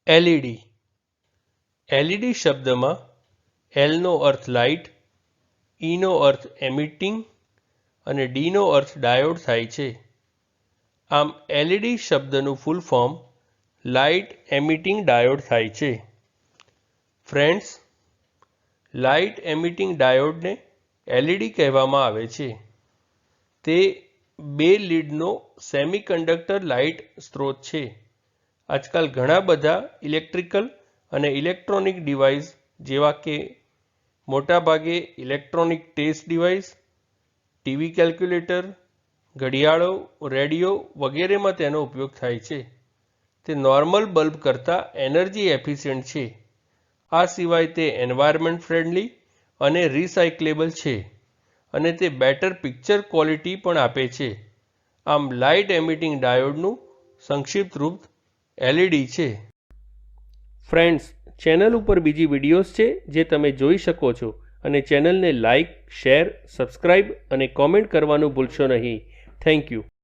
LED LED શબ્દમાં એલનો અર્થ light, ઈનો અર્થ emitting અને ડીનો અર્થ diode થાય છે. આમ એલઈડી શબ્દનું full form light emitting diode થાય છે. ફ્રેન્ડ્સ, લાઇટ એમિટિંગ ડાયોડને એલઈડી કહેવામાં આવે છે. તે 2 લીડનો સેમિકન્ડક્ટર લાઇટ સ્ત્રોત છે. આજકાલ ઘણા બધા ઇલેક્ટ્રિકલ અને ઇલેક્ટ્રોનિક ડિવાઇસ જેવા કે મોટાભાગે electronic test device, TV, calculator, ઘડિયાળો, રેડિયો વગેરેમાં તેનો ઉપયોગ થાય છે. તે નોર્મલ બલ્બ કરતાં એનર્જી એફિશિયન્ટ છે. આ સિવાય તે એન્વાયરમેન્ટ ફ્રેન્ડલી અને રિસાયક્લેબલ છે અને તે બેટર પિક્ચર ક્વોલિટી પણ આપે છે. આમ લાઇટ એમિટિંગ ડાયોડનું સંક્ષિપ્ત રૂપ એલઈડી છે. ફ્રેન્ડ્સ, ચેનલ ઉપર બીજી વિડીયોઝ છે જે તમે જોઈ શકો છો અને ચેનલને લાઇક, શેર, સબસ્ક્રાઇબ અને કોમેન્ટ કરવાનું ભૂલશો નહીં. Thank you.